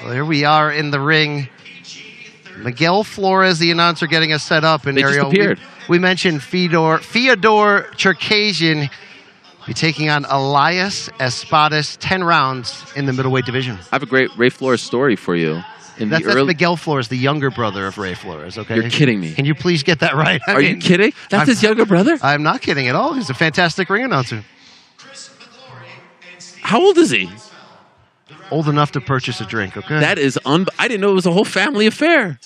Well, here we are in the ring. Miguel Flores, the announcer, getting us set up. And they just appeared. We mentioned Fiodor Czerkaszyn be taking on Elias Espadas, 10 rounds in the middleweight division. I have a great Ray Flores story for you. That's Miguel Flores, the younger brother of Ray Flores, okay? You're kidding me. Can you please get that right? Are you kidding? That's his younger brother? I'm not kidding at all. He's a fantastic ring announcer. How old is he? Old enough to purchase a drink, okay? That is I didn't know it was a whole family affair.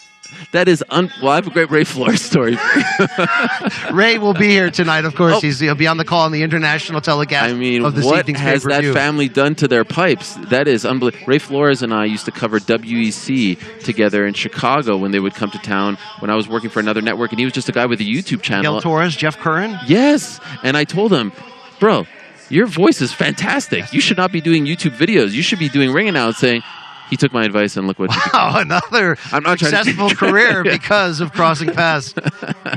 That is well, I have a great Ray Flores story for you. Ray will be here tonight, of course. He'll be on the call on the international telecast. I mean, of this what evening's has that family done to their pipes? That is unbelievable. Ray Flores and I used to cover WEC together in Chicago when they would come to town when I was working for another network, and he was just a guy with a YouTube channel. Miguel Torres, Jeff Curran? Yes. And I told him, bro, your voice is fantastic. You should not be doing YouTube videos. You should be doing ring announcing. He took my advice, and look what he became. Another successful career because of crossing paths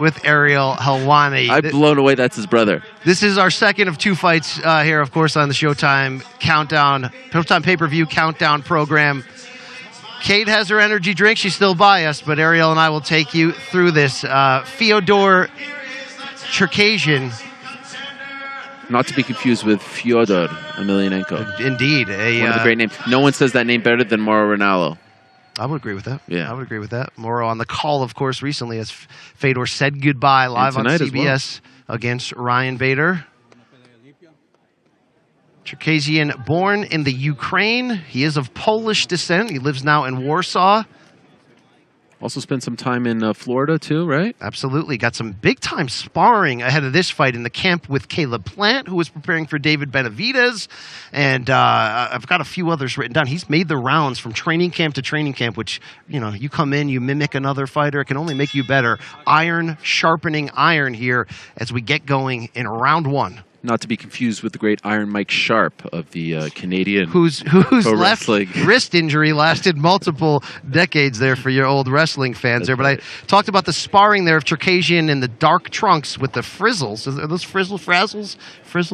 with Ariel Helwani. I'm blown away that's his brother. This is our second of 2 fights here, of course, on the Showtime pay-per-view countdown program. Kate has her energy drink. She's still biased, but Ariel and I will take you through this. Fiodor Czerkaszyn. Not to be confused with Fiodor Emelianenko. Indeed. One of the great names. No one says that name better than Mauro Ranallo. I would agree with that. Yeah. I would agree with that. Mauro on the call, of course, recently as Fedor said goodbye live on CBS against Ryan Bader. Czerkaszyn, born in the Ukraine. He is of Polish descent. He lives now in Warsaw. Also spent some time in Florida, too, right? Absolutely. Got some big-time sparring ahead of this fight in the camp with Caleb Plant, who was preparing for David Benavidez. And I've got a few others written down. He's made the rounds from training camp to training camp, which, you know, you come in, you mimic another fighter. It can only make you better. Iron, sharpening iron here as we get going in round 1. Not to be confused with the great Iron Mike Sharp of the Canadian whose left wrist injury lasted multiple decades there for your old wrestling fans. But I talked about the sparring there of Czerkaszyn in the dark trunks with the frizzles. Are those frazzles?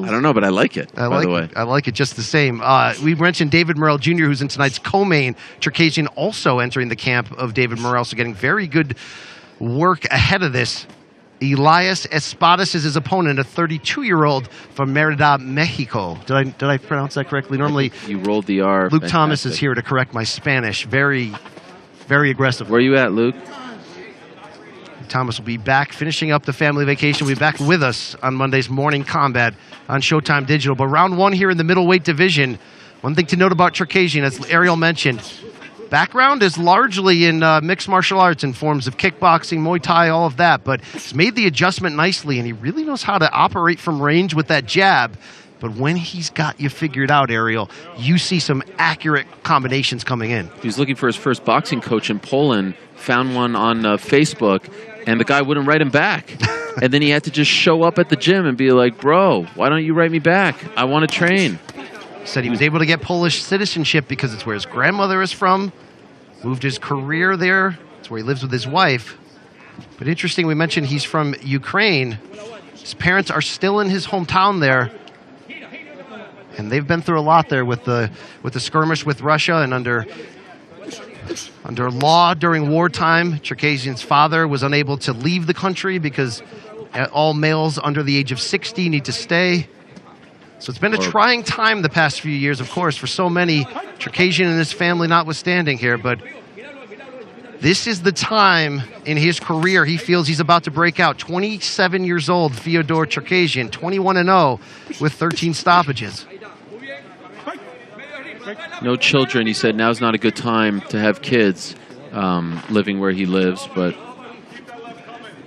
I don't know, but I like it, by the way. I like it just the same. We mentioned David Morrell Jr., who's in tonight's co-main. Czerkaszyn also entering the camp of David Morrell, so getting very good work ahead of this. Elias Espadas is his opponent, a 32-year-old from Merida, Mexico. Did I pronounce that correctly? Normally, you rolled the R. Luke Thomas is here to correct my Spanish. Very, very aggressive. Where are you at, Luke? Thomas will be back, finishing up the family vacation. Will be back with us on Monday's Morning Combat on Showtime Digital. But round 1 here in the middleweight division. One thing to note about Czerkaszyn, as Ariel mentioned, background is largely in mixed martial arts in forms of kickboxing, Muay Thai, all of that. But he's made the adjustment nicely, and he really knows how to operate from range with that jab. But when he's got you figured out, Ariel, you see some accurate combinations coming in. He was looking for his first boxing coach in Poland, found one on Facebook, and the guy wouldn't write him back. And then he had to just show up at the gym and be like, bro, why don't you write me back? I want to train. Said he was able to get Polish citizenship because it's where his grandmother is from. Moved his career there. It's where he lives with his wife. But interesting, we mentioned he's from Ukraine. His parents are still in his hometown there. And they've been through a lot there with the skirmish with Russia and under law during wartime. Czerkaszyn's father was unable to leave the country because all males under the age of 60 need to stay. So it's been a trying time the past few years, of course, for so many, Czerkaszyn and his family notwithstanding here. But this is the time in his career he feels he's about to break out. 27 years old, Fiodor Czerkaszyn, 21-0 with 13 stoppages. No children. He said now's not a good time to have kids living where he lives, but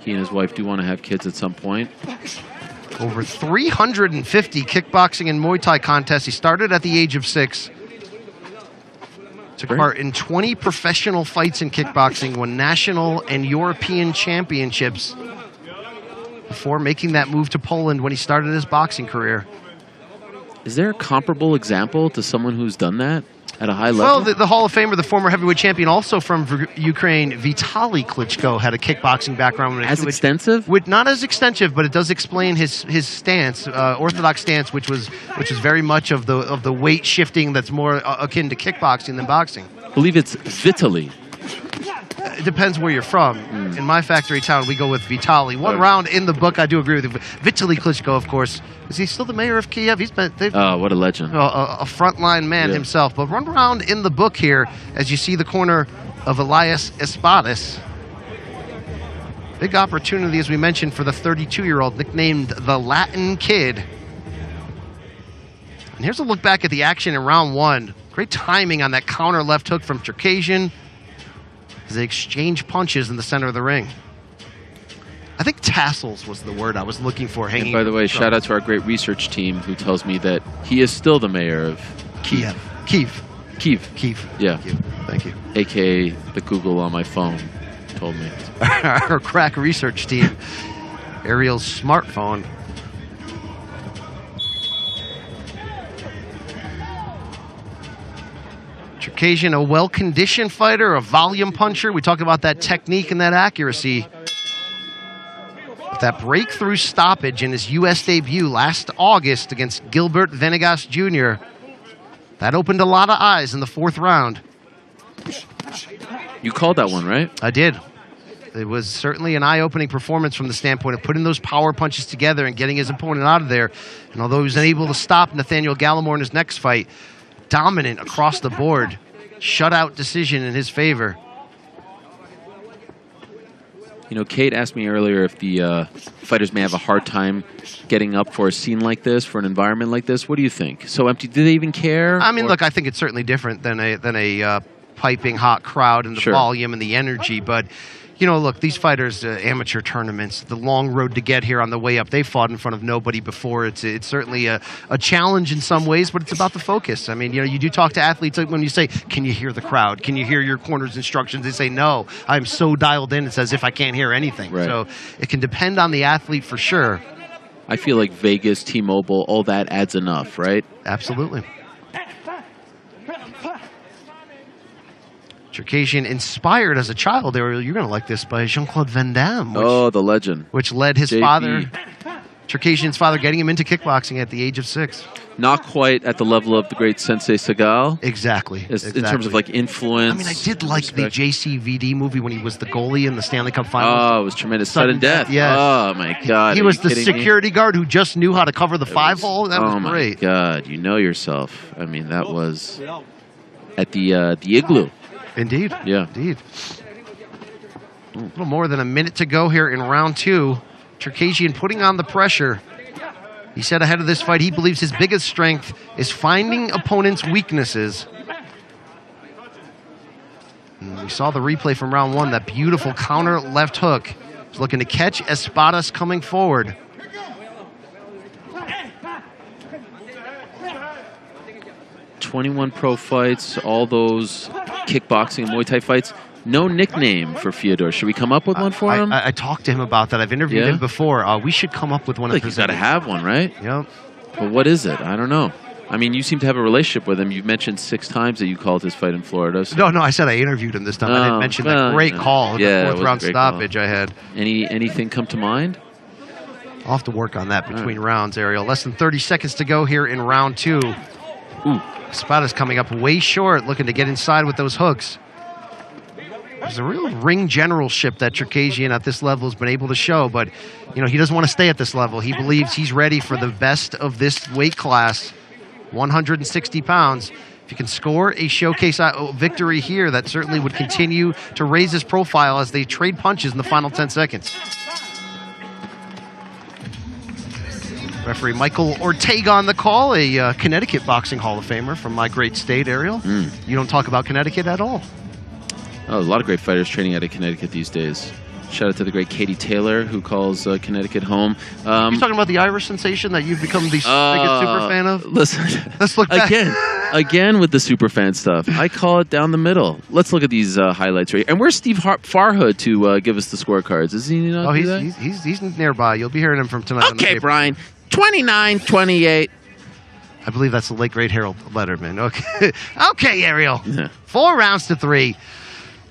he and his wife do want to have kids at some point. Over 350 kickboxing and Muay Thai contests. He started at the age of 6. Took part in 20 professional fights in kickboxing, won national and European championships before making that move to Poland when he started his boxing career. Is there a comparable example to someone who's done that at a high level? Well, the Hall of Famer, the former heavyweight champion, also from Ukraine, Vitaly Klitschko, had a kickboxing background. As extensive? Not as extensive, but it does explain his stance, orthodox stance, which was very much of the weight shifting that's more akin to kickboxing than boxing. I believe it's Vitaly. It depends where you're from. In my factory town, we go with Vitaly. One round in the book, I do agree with you. Vitaly Klitschko, of course. Is he still the mayor of Kiev? He's been... Oh, what a legend. A frontline man himself. But one round in the book here, as you see the corner of Elias Espadas. Big opportunity, as we mentioned, for the 32-year-old, nicknamed the Latin Kid. And here's a look back at the action in round one. Great timing on that counter left hook from Czerkaszyn. They exchange punches in the center of the ring. I think tassels was the word I was looking for. And by the way, shout out to our great research team who tells me that he is still the mayor of Kiev. Kiev. Yeah. Thank you. AKA the Google on my phone told me. Our crack research team. Ariel's smartphone. Czerkaszyn, a well-conditioned fighter, a volume puncher. We talked about that technique and that accuracy. With that breakthrough stoppage in his U.S. debut last August against Gilbert Venegas Jr., that opened a lot of eyes in the fourth round. You called that one, right? I did. It was certainly an eye-opening performance from the standpoint of putting those power punches together and getting his opponent out of there. And although he was unable to stop Nathaniel Gallimore in his next fight, dominant across the board, shutout decision in his favor. You know, Kate asked me earlier if the fighters may have a hard time getting up for a scene like this, for an environment like this. What do you think? So empty? Do they even care? I mean, look, I think it's certainly different than a piping hot crowd and the volume and the energy, but you know, look, these fighters, amateur tournaments, the long road to get here on the way up, they fought in front of nobody before. It's certainly a challenge in some ways, but it's about the focus. I mean, you know, you do talk to athletes when you say, can you hear the crowd? Can you hear your corner's instructions? They say, no, I'm so dialed in, it's as if I can't hear anything. Right. So it can depend on the athlete for sure. I feel like Vegas, T-Mobile, all that adds enough, right? Absolutely. Czerkaszyn, inspired as a child, Ariel, you're going to like this, by Jean-Claude Van Damme. The legend. Which led his father, Czerkaszyn's father, getting him into kickboxing at the age of 6. Not quite at the level of the great Sensei Seagal. Exactly. In terms of, like, influence. I mean, I did like the JCVD movie when he was the goalie in the Stanley Cup Finals. Oh, it was tremendous. Sudden Death. Yes. Oh, my God. He was the security guard who just knew how to cover the 5-hole. That was great. Oh, my God. You know yourself. I mean, that was at the Igloo. Indeed. Yeah. Indeed. A little more than a minute to go here in round 2. Czerkaszyn putting on the pressure. He said ahead of this fight he believes his biggest strength is finding opponents' weaknesses. And we saw the replay from round 1, that beautiful counter left hook. He's looking to catch Espadas coming forward. .21 pro fights, all those kickboxing and Muay Thai fights. No nickname for Fiodor. Should we come up with one for him? I talked to him about that. I've interviewed him before. We should come up with one. Like, he's got to have one, right? Yep. But what is it? I don't know. I mean, you seem to have a relationship with him. You've mentioned 6 times that you called his fight in Florida. So. No, I said I interviewed him this time. I didn't mention that great call, the fourth round stoppage I had. Anything come to mind? I'll have to work on that between rounds, Ariel. Less than 30 seconds to go here in round 2. Ooh. Espadas coming up way short, looking to get inside with those hooks. There's a real ring generalship that Czerkaszyn at this level has been able to show, but you know, he doesn't want to stay at this level. He believes he's ready for the best of this weight class, 160 pounds. If you can score a showcase victory here, that certainly would continue to raise his profile as they trade punches in the final 10 seconds. Referee Michael Ortega on the call, a Connecticut Boxing Hall of Famer from my great state, Ariel. You don't talk about Connecticut at all. Oh, a lot of great fighters training out of Connecticut these days. Shout out to the great Katie Taylor, who calls Connecticut home. You talking about the Irish sensation that you've become the biggest super fan of? Listen, let's look back. Again with the super fan stuff. I call it down the middle. Let's look at these highlights right here. And where's Steve Farhood to give us the scorecards? Is he not? Oh, he's nearby. You'll be hearing him from tonight. Okay, Brian. 29-28. I believe that's the late great Harold Letterman. Okay, okay, Ariel. Yeah. 4 rounds to 3.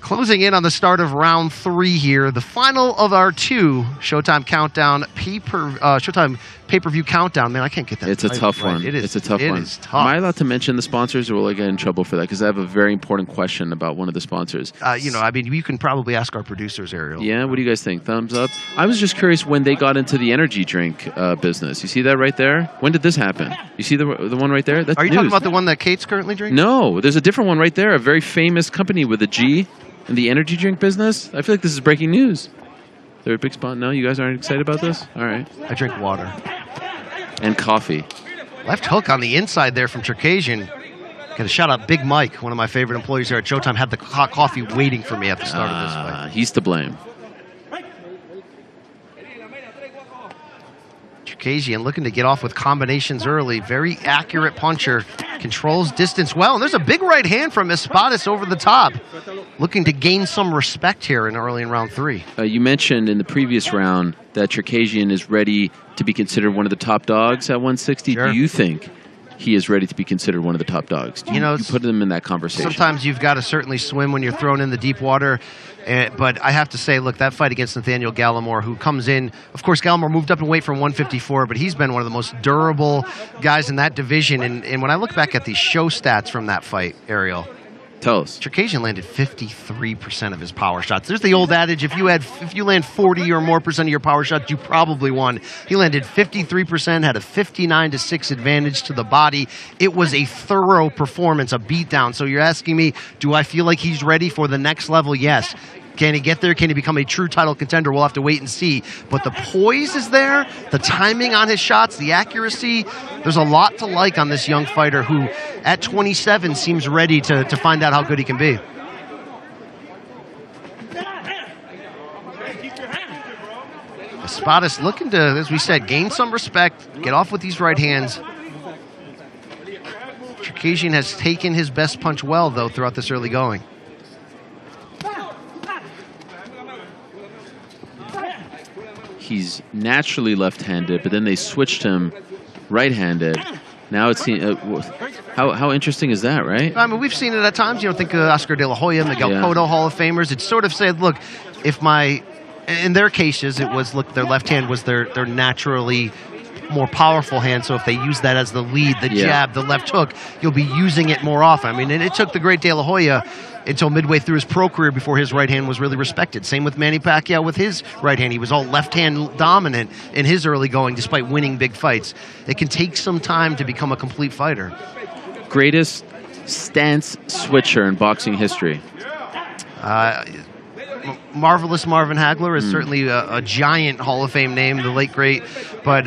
Closing in on the start of round 3 here, the final of our 2 Showtime countdown Showtime pay-per-view countdown. Man, I can't get that. It's a tough one. It is. It's a tough one. It is tough. Am I allowed to mention the sponsors, or will I get in trouble for that? Because I have a very important question about one of the sponsors. You can probably ask our producers, Ariel. Yeah, what do you guys think? Thumbs up? I was just curious when they got into the energy drink business. You see that right there? When did this happen? You see the one right there? That's Are you news. talking about the one that Kate's currently drinking? No, there's a different one right there. A very famous company with a G in the energy drink business. I feel like this is breaking news. They're a big spot. No, you guys aren't excited about this? All right. I drink water. And coffee. Left hook on the inside there from Czerkaszyn. Got to shout out Big Mike, one of my favorite employees here at Showtime, had the hot coffee waiting for me at the start of this fight. He's to blame. Czerkaszyn looking to get off with combinations early. Very accurate puncher. Controls distance well. And there's a big right hand from Espadas over the top. Looking to gain some respect here early in round 3. You mentioned in the previous round that Czerkaszyn is ready to be considered one of the top dogs at 160. Sure. Do you think he is ready to be considered one of the top dogs? Do you put him in that conversation? Sometimes you've got to certainly swim when you're thrown in the deep water. But I have to say, look, that fight against Nathaniel Gallimore, who comes in, of course, Gallimore moved up in weight from 154, but he's been one of the most durable guys in that division. And when I look back at the show stats from that fight, Ariel, tell us. Czerkaszyn landed 53% of his power shots. There's the old adage, if you land 40 or more percent of your power shots, you probably won. He landed 53%, had a 59-6 advantage to the body. It was a thorough performance, a beatdown. So you're asking me, do I feel like he's ready for the next level? Yes. Can he get there? Can he become a true title contender? We'll have to wait and see. But the poise is there, the timing on his shots, the accuracy. There's a lot to like on this young fighter who, at 27, seems ready to find out how good he can be. Espadas looking to, as we said, gain some respect, get off with these right hands. Czerkaszyn has taken his best punch well, though, throughout this early going. He's naturally left-handed, but then they switched him right-handed. Now it's how interesting is that, right? I mean, we've seen it at times. Think of Oscar De La Hoya, Miguel Cotto, Hall of Famers. It sort of said, look, in their cases, it was, look, their left hand was their naturally more powerful hand. So if they use that as the lead, the jab, the left hook, you'll be using it more often. I mean, and it took the great De La Hoya until midway through his pro career before his right hand was really respected. Same with Manny Pacquiao with his right hand. He was all left-hand dominant in his early going despite winning big fights. It can take some time to become a complete fighter. Greatest stance switcher in boxing history? Marvelous Marvin Hagler is certainly a giant Hall of Fame name, the late great. But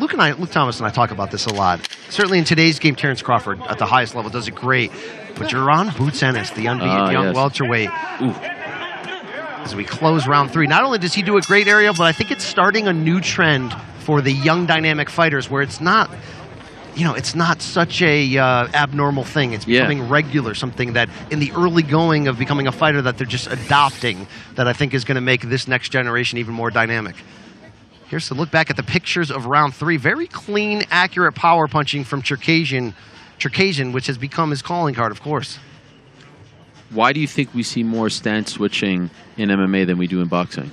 Luke Thomas and I talk about this a lot. Certainly in today's game, Terrence Crawford at the highest level does it great. But Jaron Boots Ennis, the unbeaten young welterweight, as we close round 3, not only does he do it great, Ariel, but I think it's starting a new trend for the young dynamic fighters where it's not, it's not such a abnormal thing. It's becoming regular, something that in the early going of becoming a fighter that they're just adopting, that I think is going to make this next generation even more dynamic. Here's a look back at the pictures of round 3. Very clean, accurate power punching from Czerkaszyn, which has become his calling card, of course. Why do you think we see more stance switching in MMA than we do in boxing?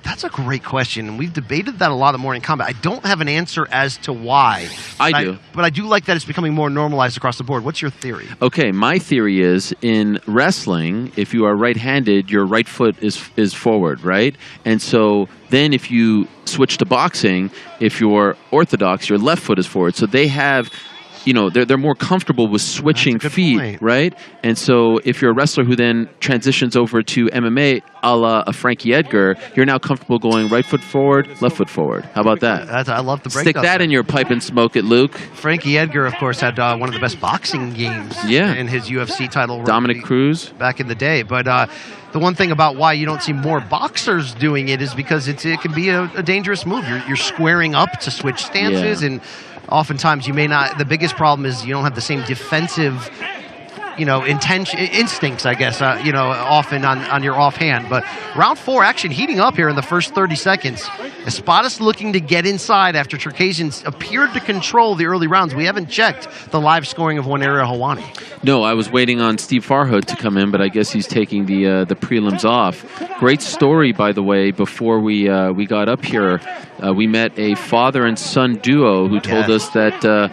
That's a great question, and we've debated that a lot in Morning Combat. I don't have an answer as to why. But I do like that it's becoming more normalized across the board. What's your theory? Okay, my theory is in wrestling, if you are right-handed, your right foot is forward, right? And so then if you switch to boxing, if you're orthodox, your left foot is forward. So they have... they're more comfortable with switching feet, right? And so if you're a wrestler who then transitions over to MMA, a la a Frankie Edgar, you're now comfortable going right foot forward, left foot forward. How about that? I love the breakdown. Stick that in your pipe and smoke it, Luke. Frankie Edgar, of course, had one of the best boxing games in his UFC title run. Dominic Cruz. Back in the day. But the one thing about why you don't see more boxers doing it is because it can be a dangerous move. You're squaring up to switch stances and... Oftentimes, you may not. The biggest problem is you don't have the same defensive instincts, I guess, often on your offhand. But round 4 action heating up here in the first 30 seconds. Espadas looking to get inside after Czerkaszyn appeared to control the early rounds. We haven't checked the live scoring of one Ariel Helwani. No, I was waiting on Steve Farhood to come in, but I guess he's taking the prelims off. Great story, by the way. Before we got up here, we met a father and son duo who told us that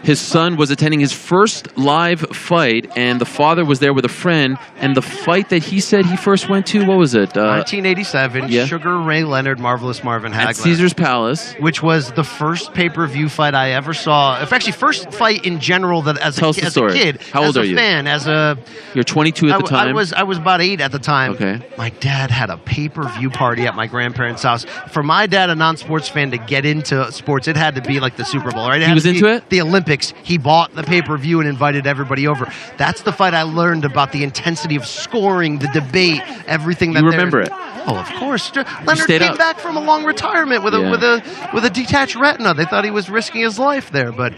his son was attending his first live fight, and the father was there with a friend. And the fight that he said he first went to, what was it? 1987, Sugar Ray Leonard, Marvelous Marvin Hagler. At Caesar's Palace. Which was the first pay-per-view fight I ever saw. Actually, first fight in general that as a kid. How old are you? As a fan, You're 22 at the time? I was about 8 at the time. Okay. My dad had a pay-per-view party at my grandparents' house. For my dad, a non-sports fan, to get into sports, it had to be like the Super Bowl, right? He was into it? The Olympics. He bought the pay-per-view and invited everybody over. That's the fight I learned about the intensity of scoring, the debate, everything that you remember it. Oh, of course. Leonard came back from a long retirement with a detached retina. They thought he was risking his life there, but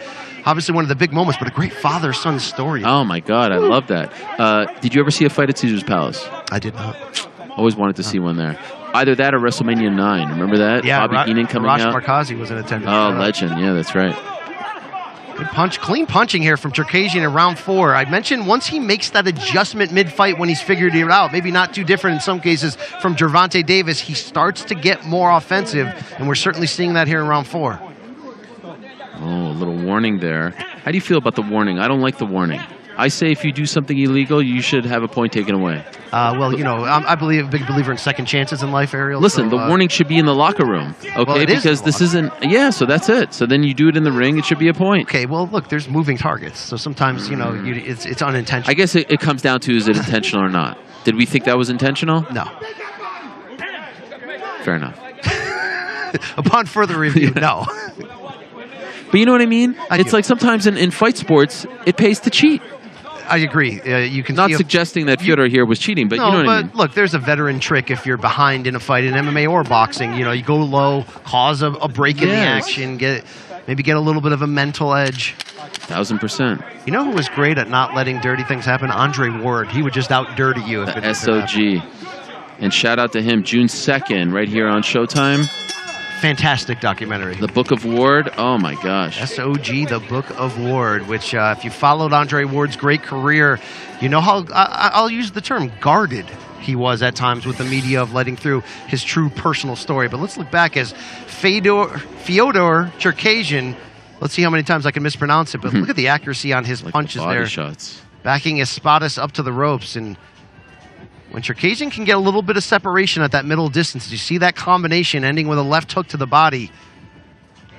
obviously one of the big moments, but a great father-son story. Oh, my God. I love that. Did you ever see a fight at Caesar's Palace? I did not. Always wanted to see one there. Either that or WrestleMania 9. Remember that? Yeah, Bobby Heenan coming out. Markazi was in attendance. Oh, legend. Yeah, that's right. Good punch, clean punching here from Czerkaszyn in round 4. I mentioned once he makes that adjustment mid-fight when he's figured it out, maybe not too different in some cases from Gervonta Davis, he starts to get more offensive, and we're certainly seeing that here in round 4. Oh, a little warning there. How do you feel about the warning? I don't like the warning. I say if you do something illegal, you should have a point taken away. I believe a big believer in second chances in life, Ariel. Listen, the warning should be in the locker room, okay? Because this isn't. Yeah, so that's it. So then you do it in the ring. It should be a point. Okay. Well, look, there's moving targets, so sometimes it's unintentional. I guess it comes down to is it intentional or not? Did we think that was intentional? No. Fair enough. Upon further review, no. But you know what I mean? It's like sometimes in fight sports, it pays to cheat. I agree. You can not suggesting that Fiodor here was cheating, but you know what I mean. Look, there's a veteran trick if you're behind in a fight in MMA or boxing. You go low, cause a break in the action, maybe get a little bit of a mental edge. 1000%. You know who was great at not letting dirty things happen? Andre Ward. He would just out-dirty you. The SOG. And shout out to him, June 2nd, right here on Showtime. Fantastic documentary. The Book of Ward. Oh, my gosh. SOG, The Book of Ward, which if you followed Andre Ward's great career, you know how, I'll use the term, guarded he was at times with the media of letting through his true personal story. But let's look back as Fiodor Czerkaszyn. Let's see how many times I can mispronounce it, but look at the accuracy on his punches body there. Shots. Backing Espadas up to the ropes, and when Czerkaszyn can get a little bit of separation at that middle distance, you see that combination ending with a left hook to the body.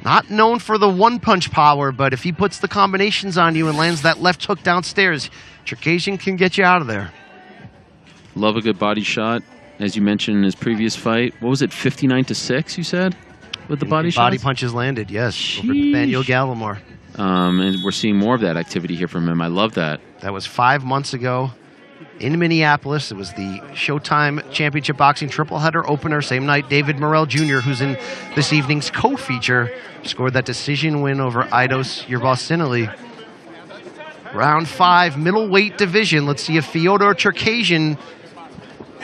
Not known for the one-punch power, but if he puts the combinations on you and lands that left hook downstairs, Czerkaszyn can get you out of there. Love a good body shot. As you mentioned in his previous fight, what was it, 59-6, you said, with the body shots? Body punches landed, yes, over Nathaniel Gallimore. And we're seeing more of that activity here from him. I love that. That was 5 months ago. In Minneapolis, it was the Showtime Championship Boxing Tripleheader opener. Same night, David Morrell Jr., who's in this evening's co-feature, scored that decision win over Aidos Yerbosinili. Round 5, middleweight division. Let's see if Fiodor Czerkaszyn,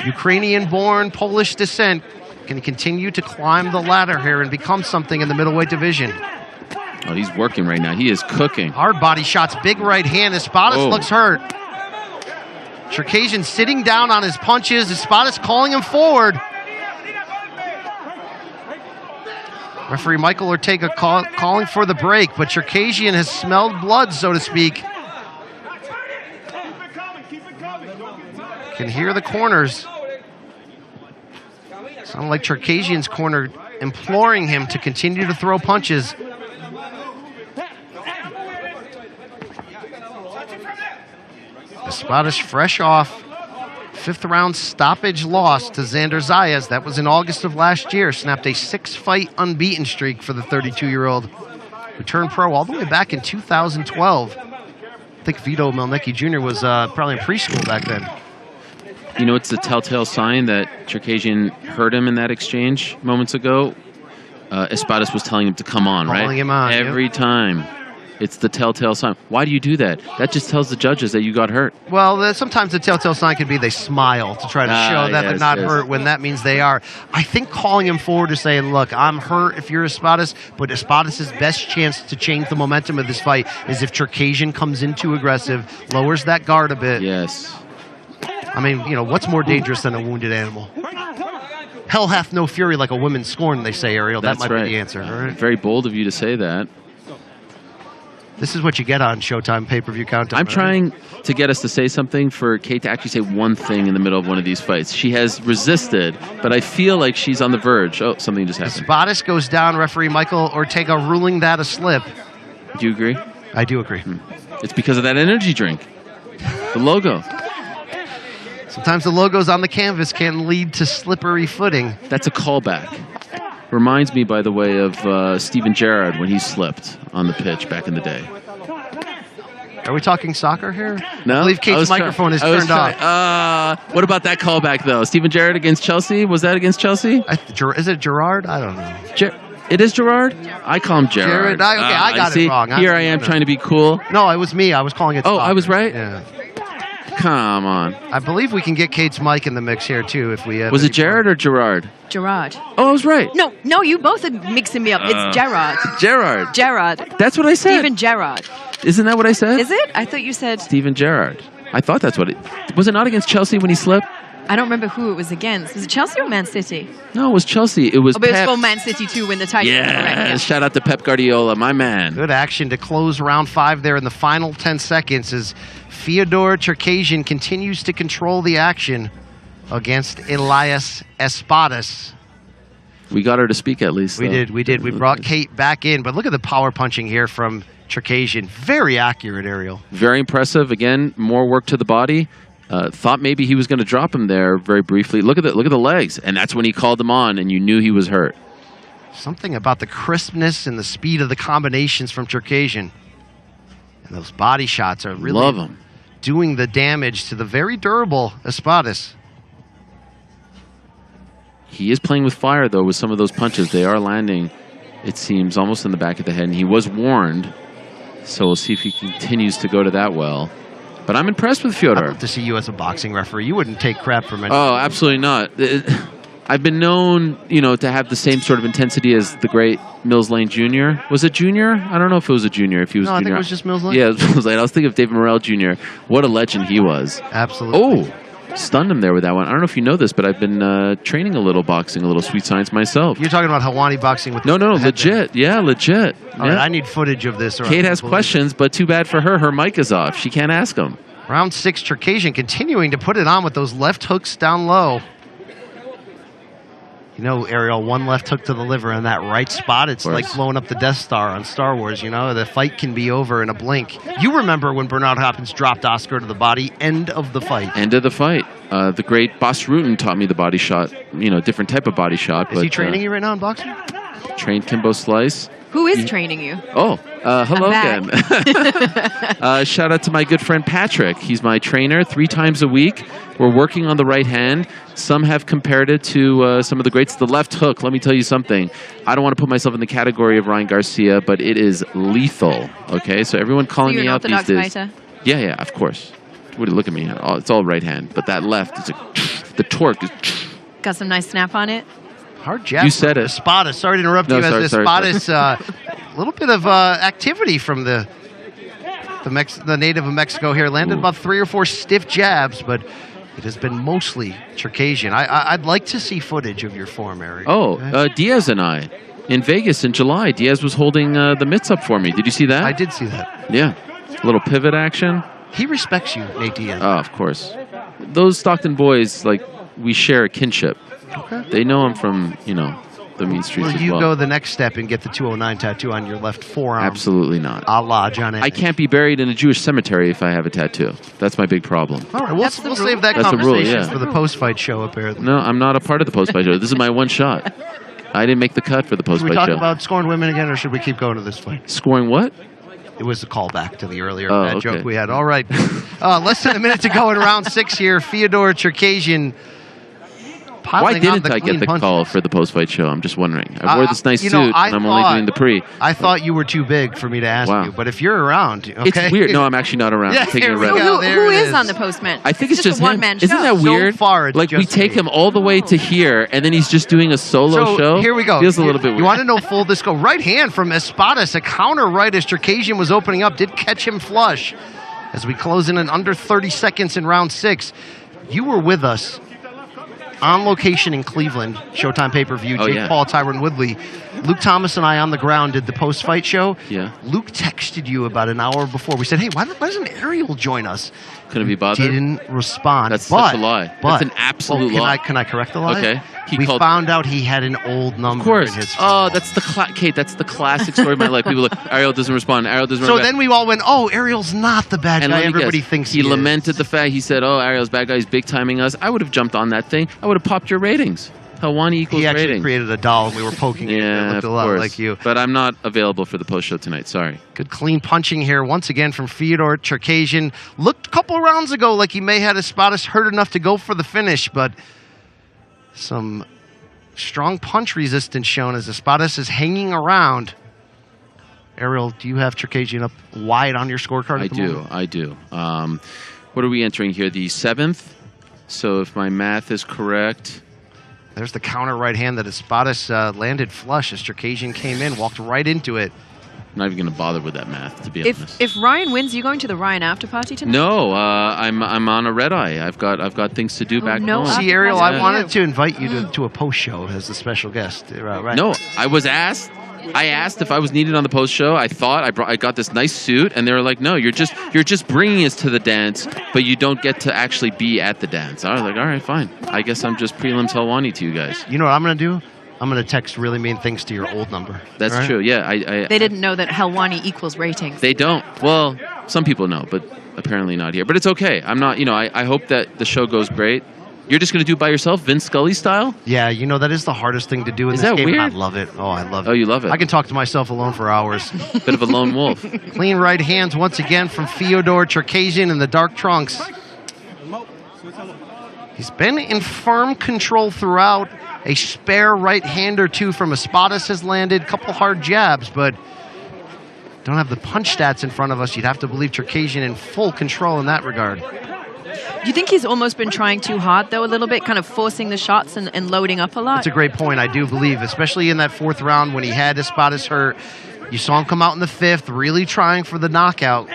Ukrainian-born, Polish descent, can continue to climb the ladder here and become something in the middleweight division. Oh, he's working right now. He is cooking. Hard body shots, big right hand. Espadas looks hurt. Czerkaszyn sitting down on his punches. Espadas calling him forward. Referee Michael Ortega calling for the break, but Czerkaszyn has smelled blood, so to speak. Can hear the corners. Sound like Czerkaszyn's corner imploring him to continue to throw punches. Espadas fresh off 5th round stoppage loss to Xander Zayas. That was in August of last year. Snapped a 6-fight unbeaten streak for the 32-year-old, who turned pro all the way back in 2012. I think Vito Melnicki Jr. was probably in preschool back then. You know, it's a telltale sign that Czerkaszyn hurt him in that exchange moments ago. Espadas was telling him to come on, right? Calling him on. Every time. It's the telltale sign. Why do you do that? That just tells the judges that you got hurt. Well, sometimes the telltale sign could be they smile to try to show that they're not hurt when that means they are. I think calling him forward to saying, look, I'm hurt if you're Espadas, but Espadas' best chance to change the momentum of this fight is if Czerkaszyn comes in too aggressive, lowers that guard a bit. Yes. I mean, what's more dangerous than a wounded animal? Hell hath no fury like a woman scorned, they say, Ariel. That's that might right. be the answer. All right? Very bold of you to say that. This is what you get on Showtime pay-per-view countdown. I'm trying to get us to say something for Kate to actually say one thing in the middle of one of these fights. She has resisted, but I feel like she's on the verge. Oh, something just happened. Espadas goes down. Referee Michael Ortega ruling that a slip. Do you agree? I do agree. It's because of that energy drink. The logo. Sometimes the logos on the canvas can lead to slippery footing. That's a callback. Reminds me, by the way, of Steven Gerrard when he slipped on the pitch back in the day. Are we talking soccer here? No? I believe Kate's microphone is turned off. What about that callback, though? Steven Gerrard against Chelsea? Was that against Chelsea? Is it Gerrard? I don't know. It is Gerrard? I call him Gerrard. I got it wrong. Here I am trying to be cool. No, it was me. I was calling it soccer. I was right? Yeah. Come on. I believe we can get Kate's mic in the mix here, too, if we... Was it Gerrard or Gerard? Gerard. Oh, I was right. No, you both are mixing me up. It's Gerard. Gerard. Gerard. That's what I said. Steven Gerrard. Isn't that what I said? Is it? I thought you said... Steven Gerrard. I thought that's what it... Was it not against Chelsea when he slipped? I don't remember who it was against. Was it Chelsea or Man City? No, it was Chelsea. It was but Pep. it was for Man City to win the title. Yeah. Shout out to Pep Guardiola, my man. Good action to close round 5 there in the final 10 seconds as Fiodor Czerkaszyn continues to control the action against Elias Espadas. We got her to speak at least. We did. We brought Kate back in, but look at the power punching here from Czerkaszyn. Very accurate, Ariel. Very impressive. Again, more work to the body. Thought maybe he was going to drop him there very briefly. Look at the legs, and that's when he called him on, and you knew he was hurt. Something about the crispness and the speed of the combinations from Czerkaszyn. And those body shots are really doing the damage to the very durable Espadas. He is playing with fire, though, with some of those punches. They are landing, it seems, almost in the back of the head, and he was warned. So we'll see if he continues to go to that well. But I'm impressed with Fiodor. I'd love to see you as a boxing referee. You wouldn't take crap from anyone. Oh, absolutely not. I've been known, to have the same sort of intensity as the great Mills Lane Jr. Was it Jr.? I don't know if it was a junior. If he was no, junior. I think it was just Mills Lane. Yeah, it was Mills Lane. I was thinking of David Morrell Jr. What a legend he was. Absolutely. Oh, stunned him there with that one. I don't know if you know this, but I've been training a little boxing, a little sweet science myself. You're talking about Hawani boxing with No, legit. Yeah, legit. All right, I need footage of this. Kate has questions, but too bad for her. Her mic is off. She can't ask them. Round 6, Czerkaszyn continuing to put it on with those left hooks down low. Ariel, one left hook to the liver in that right spot. It's like blowing up the Death Star on Star Wars. The fight can be over in a blink. You remember when Bernard Hopkins dropped Oscar to the body? End of the fight. End of the fight. The great Bas Rutten taught me the body shot. Different type of body shot. Is he training you right now in boxing? Trained Kimbo Slice. Who is training you? Oh, hello again. Shout out to my good friend Patrick. He's my trainer 3 times a week. We're working on the right hand. Some have compared it to some of the greats. The left hook, let me tell you something. I don't want to put myself in the category of Ryan Garcia, but it is lethal. Okay, so everyone calling me out these days. Fighter? Yeah, of course. Look at me. It's all right hand. But that left, the torque is... Got some nice snap on it. Hard jab. You said it. Espadas. Sorry to interrupt you. Espadas, a little bit of activity from the native of Mexico here. Landed about 3 or 4 stiff jabs, but it has been mostly Czerkaszyn. I'd like to see footage of your form, Eric. Diaz and I. In Vegas in July, Diaz was holding the mitts up for me. Did you see that? I did see that. Yeah. A little pivot action. He respects you, Nate Diaz. Oh, of course. Those Stockton boys, we share a kinship. Okay. They know him from, the mean streets as well. Will you go the next step and get the 209 tattoo on your left forearm? Absolutely not. A la John Ennis. I can't be buried in a Jewish cemetery if I have a tattoo. That's my big problem. All right, we'll save that conversation for the post-fight show, apparently. No, I'm not a part of the post-fight show. This is my one shot. I didn't make the cut for the post-fight show. Should we talk about scoring women again, or should we keep going to this fight? Scoring what? It was a callback to the earlier joke we had. All right. Less than a minute to go in round 6 here. Fiodor Czerkaszyn piling on didn't the I get clean the punch. call for the post-fight show? I'm just wondering. I wore this nice you suit, know, and I'm only doing the pre. I thought you were too big for me to ask Wow. you, but if you're around, okay. It's weird. No, I'm actually not around. Yeah, I'm taking here a we red. go. Who there it is is. on the Postman? I think it's just a him. one-man Isn't show. that So weird? far, it's like we just take me. him all the way to here, and then he's just doing a solo So show. here we go. Feels a little bit weird. You want to know full disco? Right hand from Espadas, a counter right as Czerkaszyn was opening up, did catch him flush. As we close in under 30 seconds in round 6, you were with us on location in Cleveland, Showtime pay-per-view, Oh, Jake yeah. Paul, Tyron Woodley. Luke Thomas and I on the ground did the post-fight show. Yeah. Luke texted you about an hour before. We said, hey, why doesn't Ariel join us? Couldn't be bothered. Didn't respond. That's but, such a lie. But, That's an absolute can lie. can I correct the lie? Okay. He we called- found out he had an old number Of course. in his Oh, phone. that's the Kate. That's the classic story of my life. People look. Ariel doesn't respond. Ariel doesn't. So respond. then we all went, oh, Ariel's not the bad And guy let me everybody guess, thinks he he lamented is. the fact. He said, "Oh, Ariel's bad guy. He's big timing us." I would have jumped on that thing. I would have popped your ratings. Helwani equals He actually ratings. created a doll and we were poking it. It Yeah, looked of a lot course. like you. But I'm not available for the post show tonight. Sorry. Good clean punching here once again from Fiodor Czerkaszyn. Looked a couple rounds ago like he may have Espadas hurt enough to go for the finish, but some strong punch resistance shown as Espadas is hanging around. Ariel, do you have Czerkaszyn up wide on your scorecard I at the do. moment? I do. What are we entering here? The 7th. So if my math is correct. There's the counter right hand that Espadas landed flush as Czerkaszyn came in, walked right into it. I'm not even going to bother with that math, to be honest. If Ryan wins, are you going to the Ryan after party tonight? No, I'm on a red eye. I've got things to do back no, home. after See, Ariel, party I for wanted you. to invite you to a post show as a special guest. Right? No, I was asked. I asked if I was needed on the post show. I thought I got this nice suit, and they were like, "No, you're just bringing us to the dance, but you don't get to actually be at the dance." I was like, "All right, fine. I guess I'm just prelims Helwani to you guys." You know what I'm going to do? I'm going to text really mean things to your old number. That's All right? true. Yeah, They didn't know that Helwani equals ratings. They don't. Well, some people know, but apparently not here. But it's okay. I'm not. I hope that the show goes great. You're just going to do it by yourself, Vince Scully style? Yeah, you know, that is the hardest thing to do in Is this that game. weird? I love it. Oh, I love it. Oh, you love it. I can talk to myself alone for hours. Bit of a lone wolf. Clean right hands once again from Fiodor Czerkaszyn in the dark trunks. He's been in firm control throughout. A spare right hand or two from Espadas has landed. A couple hard jabs, but don't have the punch stats in front of us. You'd have to believe Czerkaszyn in full control in that regard. Do you think he's almost been trying too hard, though, a little bit, kind of forcing the shots and loading up a lot? That's a great point. I do believe, especially in that 4th round when he had Espadas hurt. You saw him come out in the 5th, really trying for the knockout.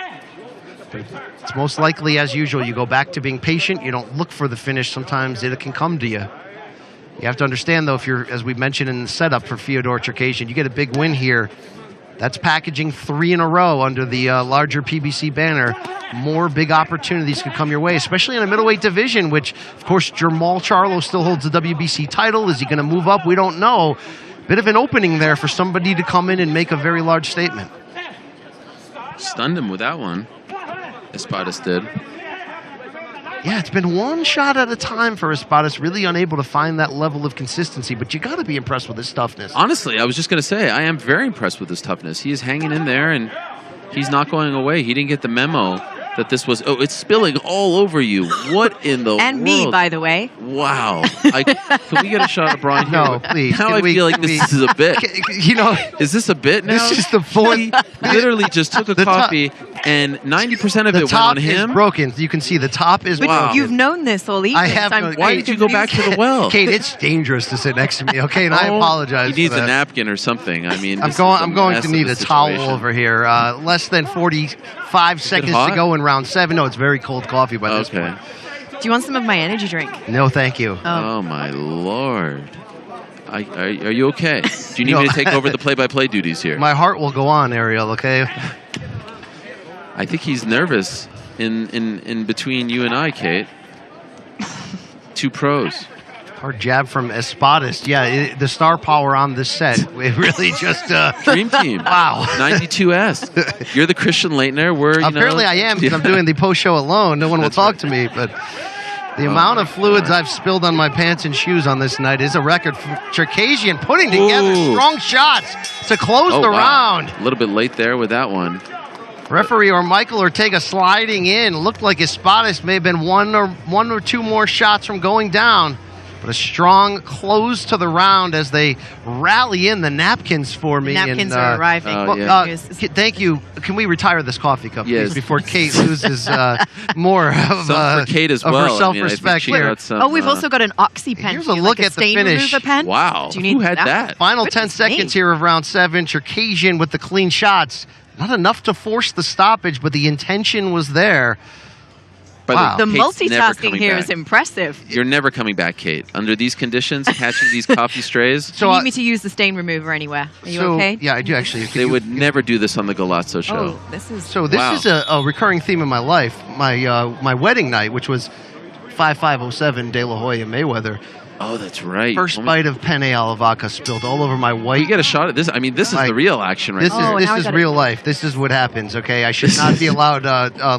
But it's most likely, as usual, you go back to being patient. You don't look for the finish. Sometimes it can come to you. You have to understand, though, if you're, as we mentioned in the setup for Fiodor Czerkaszyn, you get a big win here. That's packaging 3 in a row under the larger PBC banner. More big opportunities could come your way, especially in a middleweight division, which, of course, Jermall Charlo still holds the WBC title. Is he going to move up? We don't know. Bit of an opening there for somebody to come in and make a very large statement. Stunned him with that one. Espadas did. Yeah, it's been one shot at a time for Espadas, really unable to find that level of consistency, but you got to be impressed with his toughness. Honestly, I was just going to say, I am very impressed with his toughness. He is hanging in there, and he's not going away. He didn't get the memo that this was, oh, it's spilling all over you. What in the and world? me, by the way. Wow. Can we get a shot of Brian here? No, please. Now Can I we- feel like can we- this is a bit. You know, Is this a bit now? this is the fourth. He literally just took a The top- coffee, and 90% of The it went top on him. is broken. You can see the top is But broken. you've known this all evening. I have so I'm known- Why very did you go back to the well? Kate, it's dangerous to sit next to me, okay? And I apologize. He needs for a that. napkin or something. I mean, I'm this going. is a I'm going mess to of need a towel situation. over here. Less than 45 seconds to hot? go in round 7. No, it's very cold coffee by this Okay. point. Do you want some of my energy drink? No, thank you. Oh my lord. Are you okay? Do you need No. me to take over the play-by-play duties here? My heart will go on, Ariel. Okay. I think he's nervous in between you and I, Kate. 2 pros. Hard jab from Espadas. Yeah, the star power on this set. It really just. Dream team. Wow. 92S. You're the Christian Leitner. We're, Apparently, I am because I'm doing the post show alone. No one will That's talk right. to me, but. The amount of fluids I've spilled on my pants and shoes on this night is a record for Czerkaszyn putting together Ooh. strong shots to close the wow. round. A little bit late there with that one. Referee or Michael Ortega sliding in. Looked like Espadas may have been one or 2 more shots from going down. But a strong close to the round as they rally in the napkins for me. Napkins and, are arriving. Thank you. Can we retire this coffee cup, Yes. please, before Kate loses more of, Some for Kate as of well. her I mean, self-respect I think she here. got some, We've also got an oxy pen. Here's for a you, look like at the stain finish. remover pen. Wow. Do you need Who had that? Final Goodness 10 seconds me. here of round 7. Czerkaszyn with the clean shots. Not enough to force the stoppage, but the intention was there. By Wow. The way, Kate's never multitasking coming here back. is impressive. You're never coming back, Kate. Under these conditions, catching these coffee strays, Do So, you need me to use the stain remover anywhere? Are you okay? Yeah, I do actually. they would never do this on the Golazzo show. Oh, this is. So this Wow. is a recurring theme in my life. My wedding night, which was 5507 De La Hoya Mayweather. Oh, that's right. First bite of penne alla vodka spilled all over my white. You get a shot at this. I mean, this is Like, the real action right This here. Oh, is now I this is gotta- real life. This is what happens. Okay, I should not be allowed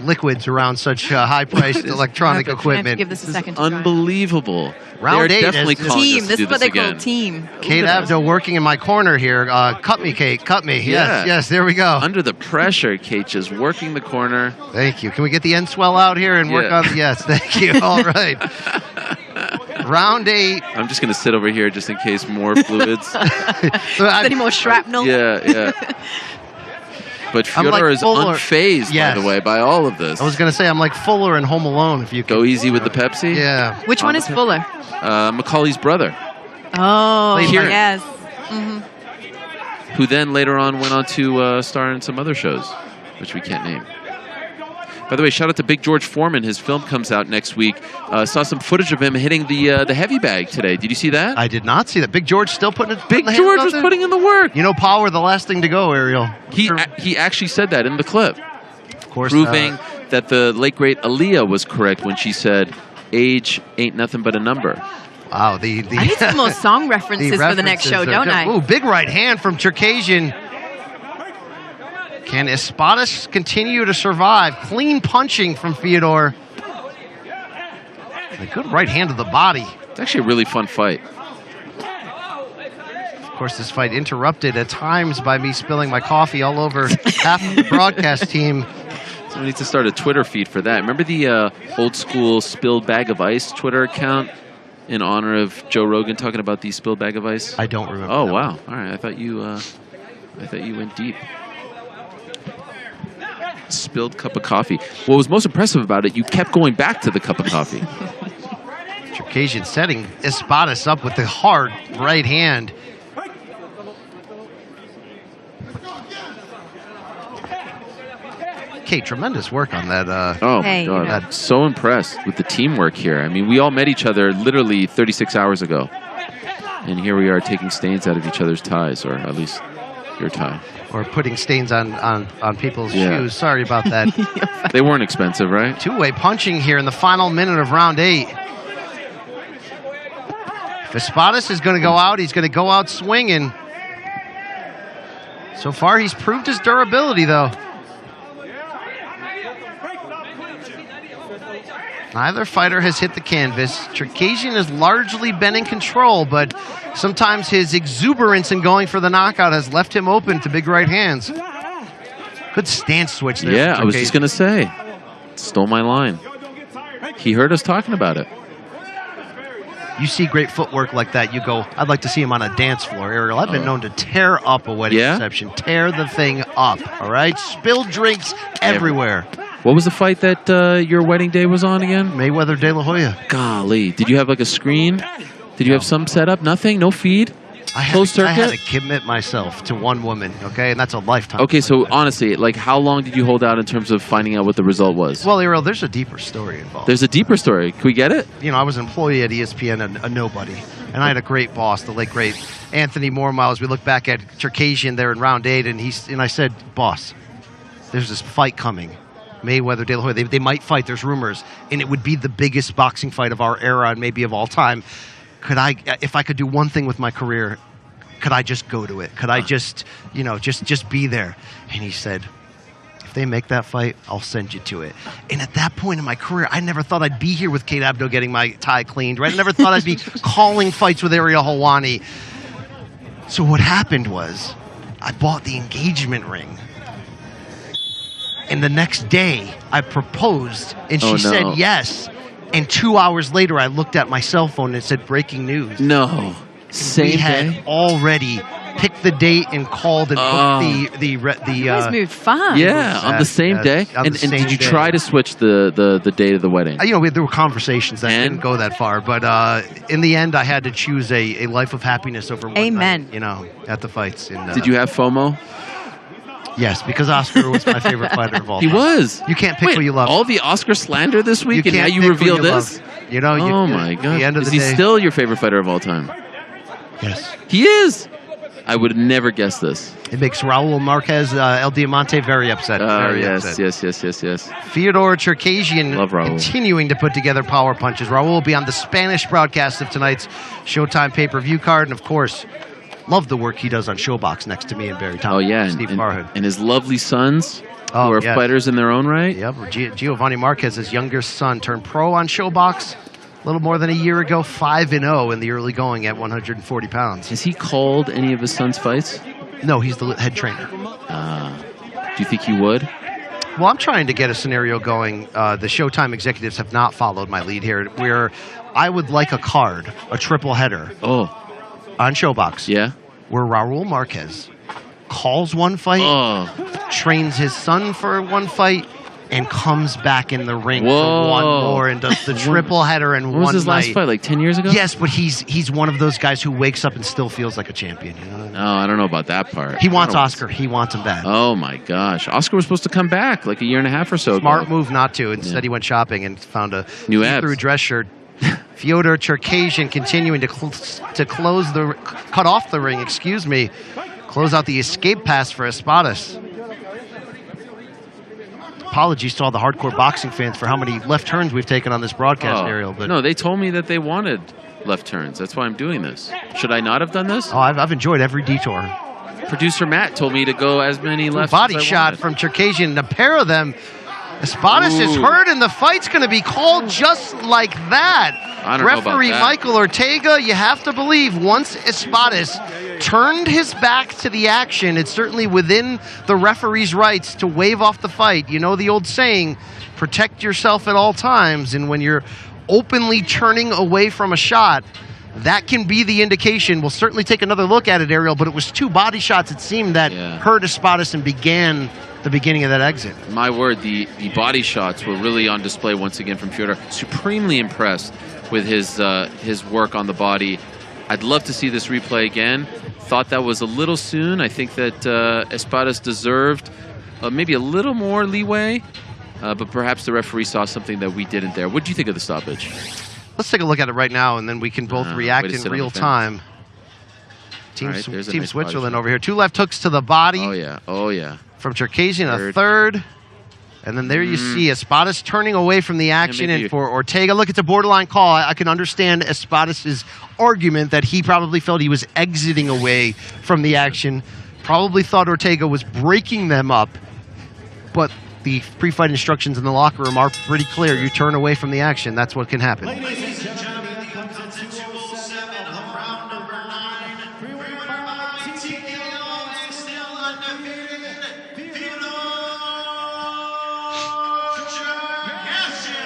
liquids around such high-priced electronic I have to equipment. give this a second to try. Unbelievable. Round They're 8 definitely is- calling Team. us to This do is what this they call again. team. Kate Abdo working in my corner here. Cut me, Kate. Cut me. Yes, Yeah. yes. There we go. Under the pressure, Kate just working the corner. Thank you. Can we get the end swell out here and work Yeah. on? Yes. Thank you. All right. Round 8. I'm just going to sit over here just in case more fluids. So Any more shrapnel? Yeah. But I'm like Fiodor is Fuller. unfazed, Yes. by the way, by all of this. I was going to say I'm like Fuller in Home Alone. If you Go could. easy with the Pepsi. Yeah. Which one is Fuller? Macaulay's brother, Oh, Here. yes. who then later on went on to star in some other shows, which we can't name. By the way, shout out to Big George Foreman. His film comes out next week. Saw some footage of him hitting the heavy bag today. Did you see that? I did not see that. Big George still putting it. Big putting the George hands was out there? putting in the work. You know, power the last thing to go, Ariel. He actually said that in the clip, Of course, proving that the late great Elias was correct when she said, "Age ain't nothing but a number." wow. The I need some more song references for the next show, don't I? Ooh, big right hand from Czerkaszyn. Can Espadas continue to survive? Clean punching from Fiodor. And a good right hand to the body. It's actually a really fun fight. Of course, this fight interrupted at times by me spilling my coffee all over half of the broadcast team. So we need to start a Twitter feed for that. Remember the old school spilled bag of ice Twitter account in honor of Joe Rogan talking about the spilled bag of ice? I don't remember. Oh that wow! All right, I thought you went deep. Spilled cup of coffee. What was most impressive about it, you kept going back to the cup of coffee. Czerkaszyn setting Espadas up with the hard right hand. Kate, tremendous work on that. Oh Hey, my God, you know. I'm so impressed with the teamwork here. I mean, we all met each other literally 36 hours ago, and here we are taking stains out of each other's ties, or at least your tie. Or putting stains on people's Yeah. shoes. Sorry about that. They weren't expensive, right? Two-way punching here in the final minute of round 8. If Espadas is going to go out, he's going to go out swinging. So far, he's proved his durability, though. Neither fighter has hit the canvas. Czerkaszyn has largely been in control, but sometimes his exuberance in going for the knockout has left him open to big right hands. Good stance switch there. Yeah, for I was just Czerkaszyn. going to say. Stole my line. He heard us talking about it. You see great footwork like that, you go, I'd like to see him on a dance floor, Ariel. I've been known to tear up a wedding Yeah? reception. Tear the thing up, all right? Spill drinks everywhere. What was the fight that your wedding day was on again? Mayweather De La Hoya. Golly. Did you have like a screen? Did you have some setup? Nothing? No feed? Closed I had to circuit? commit myself to one woman, okay? And that's a lifetime. Okay, so commitment. honestly, like how long did you hold out in terms of finding out what the result was? Well, Ariel, there's a deeper story involved. There's a deeper story. Can we get it? You know, I was an employee at ESPN, a nobody. And I had a great boss, the late, great Anthony Mormiles. We look back at Czerkaszyn there in round 8, and I said, boss, there's this fight coming. Mayweather, De La Hoya, they might fight, there's rumors. And it would be the biggest boxing fight of our era and maybe of all time. If I could do one thing with my career, could I just go to it? Could I just be there? And he said, if they make that fight, I'll send you to it. And at that point in my career, I never thought I'd be here with Kate Abdo getting my tie cleaned, right? I never thought I'd be calling fights with Ariel Helwani. So what happened was I bought the engagement ring. And the next day, I proposed, and she Oh, no. said yes. And 2 hours later, I looked at my cell phone and it said breaking news. No. Same we had day? already picked the date and called and booked You guys moved fast. Yeah, on the same day. And did you try to switch the date of the wedding? You know, there were conversations that didn't go that far, but in the end, I had to choose a life of happiness over one Amen. night, you know, at the fights. Did you have FOMO? Yes, because Oscar was my favorite fighter of all time. He was. You can't pick who you love. All the Oscar slander this week, and now can't you pick reveal who you this? love. You know, Oh my at God. the end of Is the he day, still your favorite fighter of all time? yes. He is. I would never guess this. It makes Raul Marquez, El Diamante very upset. Very upset. Yes. Fiodor Czerkaszyn Love Raul. continuing to put together power punches. Raul will be on the Spanish broadcast of tonight's Showtime pay-per-view card. And, of course, love the work he does on Showbox next to me and Barry Thompson. Oh, yeah. Steve Farhood. And his lovely sons, who are yes. fighters in their own right. Yep, Giovanni Marquez's younger son turned pro on Showbox a little more than a year ago, 5-0 in the early going at 140 pounds. Has he called any of his sons' fights? No, he's the head trainer. Do you think he would? Well, I'm trying to get a scenario going. The Showtime executives have not followed my lead here, where I would like a card, a triple header Oh, on Showbox, yeah? where Raul Marquez calls one fight, Oh, trains his son for one fight, and comes back in the ring Whoa. for one more and does the triple header in when one was his last night. fight? Like 10 years ago? Yes, but he's one of those guys who wakes up and still feels like a champion. You know? Oh, I don't know about that part. He wants I don't- Oscar. He wants him bad. Oh, my gosh. Oscar was supposed to come back like a year and a half or so Smart ago. move not to. Instead, Yeah. he went shopping and found a New see-through abs. dress shirt. Fyodor Czerkaszyn continuing to cut off the ring. Excuse me. Close out the escape pass for Espadas. Apologies to all the hardcore boxing fans for how many left turns we've taken on this broadcast, Ariel. But No, they told me that they wanted left turns. That's why I'm doing this. Should I not have done this? I've enjoyed every detour. Producer Matt told me to go as many left Body as I shot wanted. from Czerkaszyn. A pair of them. Espadas is Ooh. hurt, and the fight's going to be called just like that. I don't know about Referee that. Michael Ortega, you have to believe, once Espadas turned his back to the action, it's certainly within the referee's rights to wave off the fight. You know the old saying, protect yourself at all times, and when you're openly turning away from a shot, that can be the indication. We'll certainly take another look at it, Ariel, but it was two body shots, it seemed, that hurt Espadas and began the beginning of that exit. My word, the body shots were really on display once again from Fiodor. Supremely impressed with his work on the body. I'd love to see this replay again. Thought that was a little soon. I think that Espadas deserved maybe a little more leeway, but perhaps the referee saw something that we didn't there. What do you think of the stoppage? Let's take a look at it right now, and then we can both react way to in sit on real the fence. time. Team, All right, there's a Team nice body Switzerland shot. over here. Two left hooks to the body Oh yeah. from Czerkaszyn, a third. And then there you see Espadas turning away from the action, maybe- and for Ortega, look, it's a borderline call. I can understand Espadas' argument that he probably felt he was exiting away from the action. Probably thought Ortega was breaking them up, but the pre-fight instructions in the locker room are pretty clear. You turn away from the action, that's what can happen. Ladies and gentlemen, he comes into 207 of round number 9. Presented by TKO and still undefeated, Fiodor Czerkaszyn.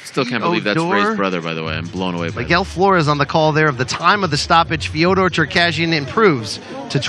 Still can't believe that's Fiodor. Ray's brother, by the way. I'm blown away by that. Miguel Flores on the call there of the time of the stoppage. Fiodor Czerkaszyn improves to